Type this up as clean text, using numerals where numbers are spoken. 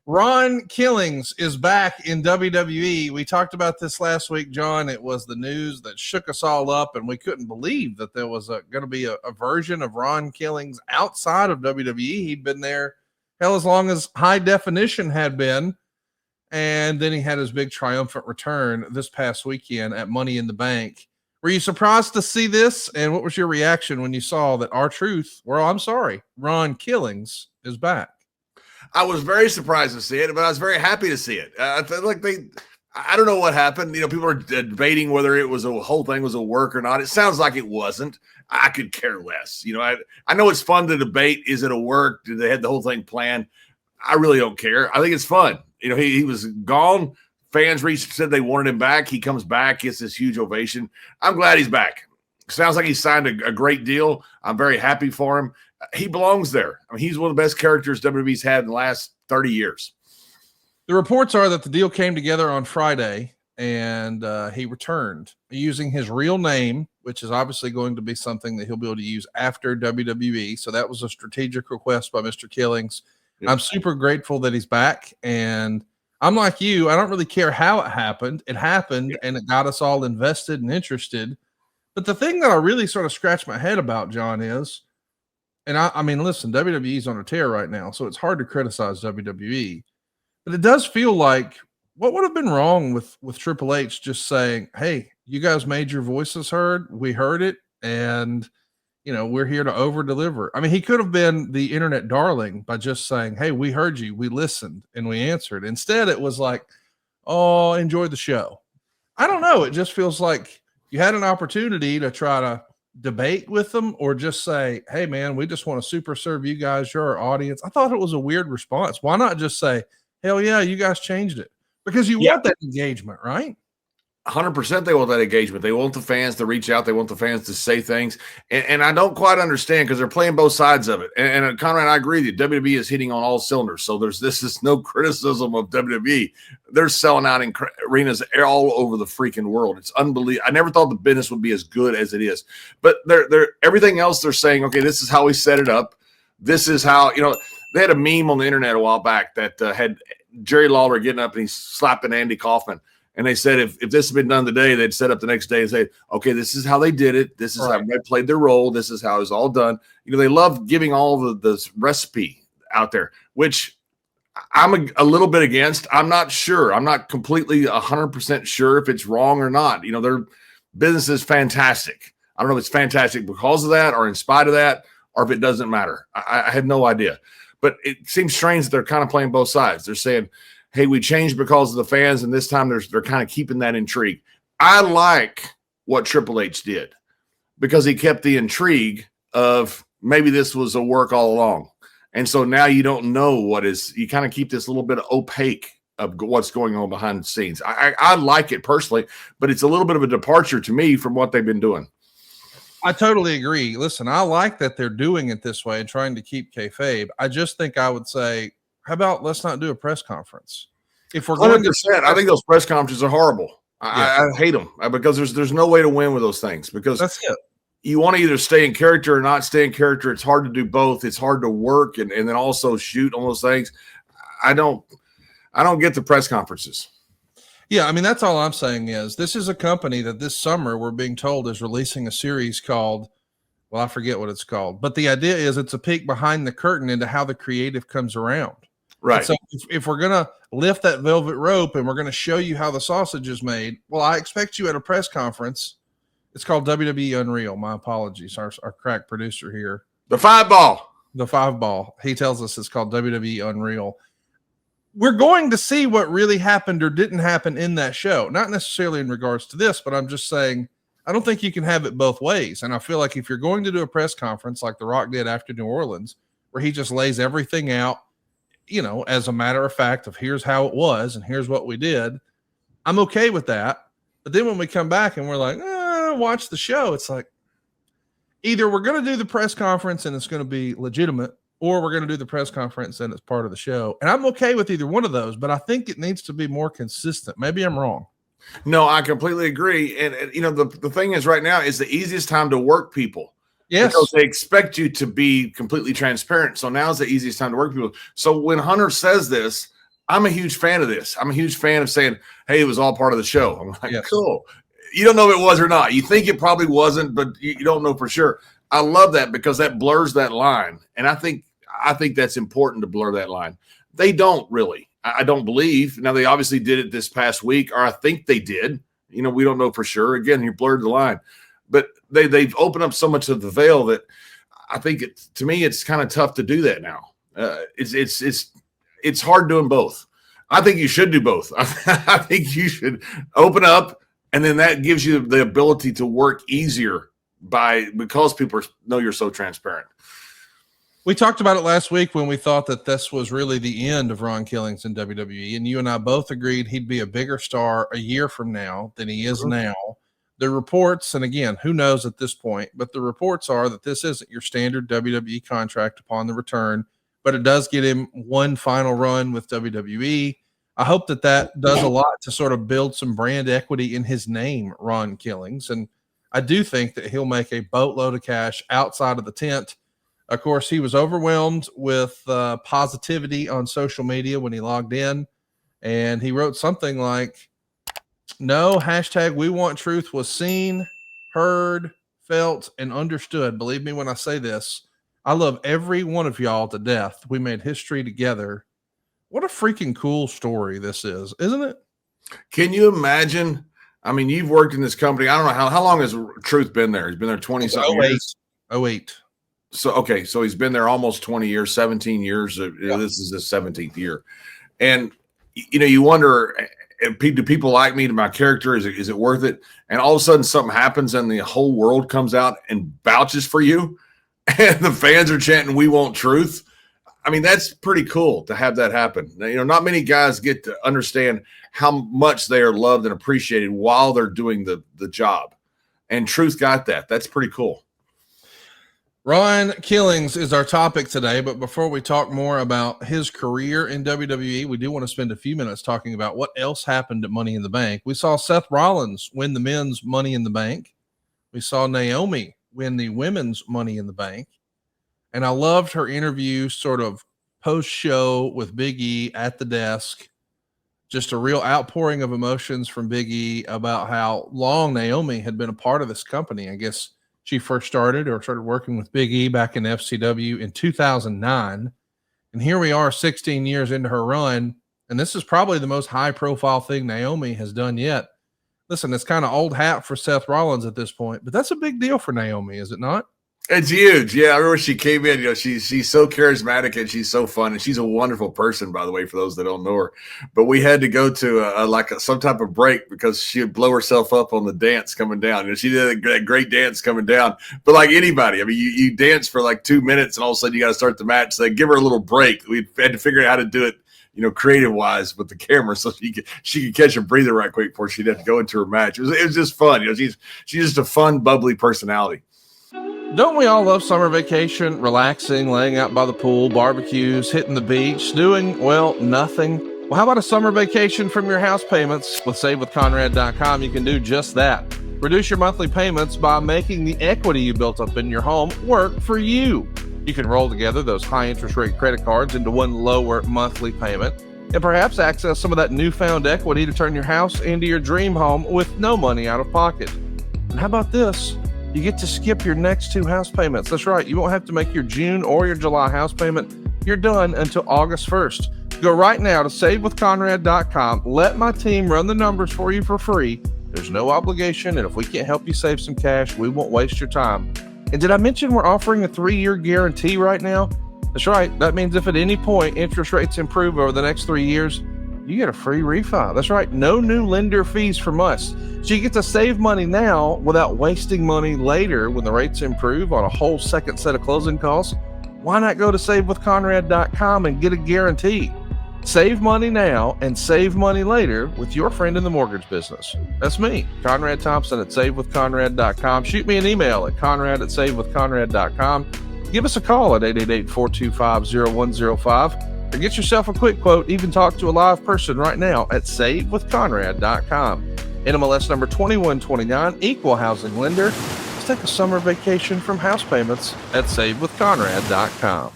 Ron Killings is back in WWE. We talked about this last week, John. It was the news that shook us all up, and we couldn't believe that there was going to be a version of Ron Killings outside of WWE. He'd been there, hell, as long as High Definition had been. And then he had his big triumphant return this past weekend at Money in the Bank. Were you surprised to see this? And what was your reaction when you saw that Ron Killings is back? I was very surprised to see it, but I was very happy to see it. I feel like I don't know what happened. People are debating whether it was a whole thing was a work or not. It sounds like it wasn't. I could care less. I know it's fun to debate. Is it a work? Did they have the whole thing planned? I really don't care. I think it's fun. He was gone. Fans said they wanted him back. He comes back, gets this huge ovation. I'm glad he's back. Sounds like he signed a great deal. I'm very happy for him. He belongs there. I mean, he's one of the best characters WWE's had in the last 30 years. The reports are that the deal came together on Friday, and he returned using his real name, which is obviously going to be something that he'll be able to use after WWE. So that was a strategic request by Mr. Killings. Yep. I'm super grateful that he's back, and I'm like you. I don't really care how it happened. It happened, and it got us all invested and interested. But the thing that I really sort of scratch my head about, John, is, and I mean, listen, WWE's on a tear right now, so it's hard to criticize WWE. But it does feel like what would have been wrong with Triple H just saying, hey, you guys made your voices heard. We heard it, and we're here to over deliver. I mean, he could have been the internet darling by just saying, hey, we heard you, we listened, and we answered. Instead, it was like, oh, enjoy the show. I don't know. It just feels like you had an opportunity to try to debate with them or just say, hey, man, we just want to super serve you guys. You're our audience. I thought it was a weird response. Why not just say, hell yeah, you guys changed it? Because you want that engagement, right? 100% they want that engagement. They want the fans to reach out. They want the fans to say things. And I don't quite understand because they're playing both sides of it. And Conrad, I agree with you. WWE is hitting on all cylinders. So this is no criticism of WWE. They're selling out in arenas all over the freaking world. It's unbelievable. I never thought the business would be as good as it is. But they're everything else they're saying, okay, this is how we set it up. This is how, they had a meme on the internet a while back that had Jerry Lawler getting up and he's slapping Andy Kaufman. And they said if this had been done today, they'd set up the next day and say, okay, this is how they did it. This is how they played their role. This is how it was all done. They love giving all the recipe out there, which I'm a little bit against. I'm not sure. I'm not completely 100% sure if it's wrong or not. Their business is fantastic. I don't know if it's fantastic because of that or in spite of that, or if it doesn't matter. I have no idea. But it seems strange that they're kind of playing both sides. They're saying, hey, we changed because of the fans, and this time they're kind of keeping that intrigue. I like what Triple H did because he kept the intrigue of maybe this was a work all along. And so now you don't know you kind of keep this little bit opaque of what's going on behind the scenes. I like it personally, but it's a little bit of a departure to me from what they've been doing. I totally agree. Listen, I like that they're doing it this way and trying to keep kayfabe. I just think I would say, how about let's not do a press conference? If we're going 100%, I think those press conferences are horrible. I hate them because there's no way to win with those things because that's it. You want to either stay in character or not stay in character. It's hard to do both. It's hard to work and then also shoot on those things. I don't get the press conferences. Yeah, I mean, that's all I'm saying is this is a company that this summer we're being told is releasing a series called, well, I forget what it's called, but the idea is it's a peek behind the curtain into how the creative comes around. Right. And so if we're going to lift that velvet rope and we're going to show you how the sausage is made, well, I expect you at a press conference. It's called WWE Unreal. My apologies. Our crack producer here. The five ball. He tells us it's called WWE Unreal. We're going to see what really happened or didn't happen in that show. Not necessarily in regards to this, but I'm just saying, I don't think you can have it both ways. And I feel like if you're going to do a press conference like The Rock did after New Orleans, where he just lays everything out, as a matter of fact of here's how it was and here's what we did, I'm okay with that. But then when we come back and we're like, watch the show, it's like either we're going to do the press conference and it's going to be legitimate, or we're going to do the press conference and it's part of the show. And I'm okay with either one of those, but I think it needs to be more consistent. Maybe I'm wrong. No, I completely agree. And the thing is right now is the easiest time to work people. Yes. Because they expect you to be completely transparent. So now's the easiest time to work with people. So when Hunter says this, I'm a huge fan of this. I'm a huge fan of saying, hey, it was all part of the show. I'm like, Yes. Cool. You don't know if it was or not. You think it probably wasn't, but you don't know for sure. I love that because that blurs that line. And I think that's important to blur that line. They don't really. I don't believe. Now, they obviously did it this past week, or I think they did. We don't know for sure. Again, you blurred the line. But they've opened up so much of the veil that I think to me it's kind of tough to do that now. It's hard doing both. I think you should do both. I think you should open up, and then that gives you the ability to work easier because people know you're so transparent. We talked about it last week when we thought that this was really the end of Ron Killings in WWE, and you and I both agreed he'd be a bigger star a year from now than he is now. The reports, and again, who knows at this point, but the reports are that this isn't your standard WWE contract upon the return, but it does get him one final run with WWE. I hope that does a lot to sort of build some brand equity in his name, Ron Killings. And I do think that he'll make a boatload of cash outside of the tent. Of course, he was overwhelmed with positivity on social media when he logged in, and he wrote something like, no, hashtag we want truth was seen, heard, felt, and understood. Believe me when I say this. I love every one of y'all to death. We made history together. What a freaking cool story this is, isn't it? Can you imagine? I mean, you've worked in this company. I don't know how long has Truth been there? He's been there 20-something years. 08. So, okay. So he's been there almost 20 years, 17 years. Yeah. This is his 17th year. And, you wonder, do people like me? To my character? Is it worth it? And all of a sudden something happens and the whole world comes out and vouches for you. And the fans are chanting, we want truth. I mean, that's pretty cool to have that happen. Now, not many guys get to understand how much they are loved and appreciated while they're doing the job. And Truth got that. That's pretty cool. Ron Killings is our topic today, but before we talk more about his career in WWE, we do want to spend a few minutes talking about what else happened at Money in the Bank. We saw Seth Rollins win the men's Money in the Bank. We saw Naomi win the women's Money in the Bank. And I loved her interview sort of post-show with Big E at the desk. Just a real outpouring of emotions from Big E about how long Naomi had been a part of this company. I guess she first started working with Big E back in FCW in 2009. And here we are 16 years into her run. And this is probably the most high-profile thing Naomi has done yet. Listen, it's kind of old hat for Seth Rollins at this point, but that's a big deal for Naomi, is it not? It's huge. Yeah, I remember she came in. She's so charismatic and she's so fun, and she's a wonderful person, by the way, for those that don't know her. But we had to go to some type of break because she would blow herself up on the dance coming down. She did a great dance coming down. But like anybody, I mean, you dance for like 2 minutes, and all of a sudden you got to start the match. So they give her a little break. We had to figure out how to do it, creative wise with the camera, so she could catch a breather right quick before she'd have to go into her match. It was just fun. She's just a fun, bubbly personality. Don't we all love summer vacation, relaxing, laying out by the pool, barbecues, hitting the beach, doing, well, nothing? Well, how about a summer vacation from your house payments? With SaveWithConrad.com, you can do just that. Reduce your monthly payments by making the equity you built up in your home work for you. You can roll together those high interest rate credit cards into one lower monthly payment and perhaps access some of that newfound equity to turn your house into your dream home with no money out of pocket. And how about this? You get to skip your next 2 house payments. That's right. You won't have to make your June or your July house payment. You're done until August 1st. Go right now to SaveWithConrad.com. Let my team run the numbers for you for free. There's no obligation, and if we can't help you save some cash, we won't waste your time. And did I mention we're offering a 3-year guarantee right now? That's right. That means if at any point interest rates improve over the next 3 years, you get a free refi. That's right. No new lender fees from us. So you get to save money now without wasting money later when the rates improve on a whole second set of closing costs. Why not go to SaveWithConrad.com and get a guarantee? Save money now and save money later with your friend in the mortgage business. That's me, Conrad Thompson at SaveWithConrad.com. Shoot me an email at Conrad@SaveWithConrad.com. Give us a call at 888-425-0105. Or get yourself a quick quote, even talk to a live person right now at SaveWithConrad.com. NMLS number 2129, equal housing lender. take a summer vacation from house payments at SaveWithConrad.com.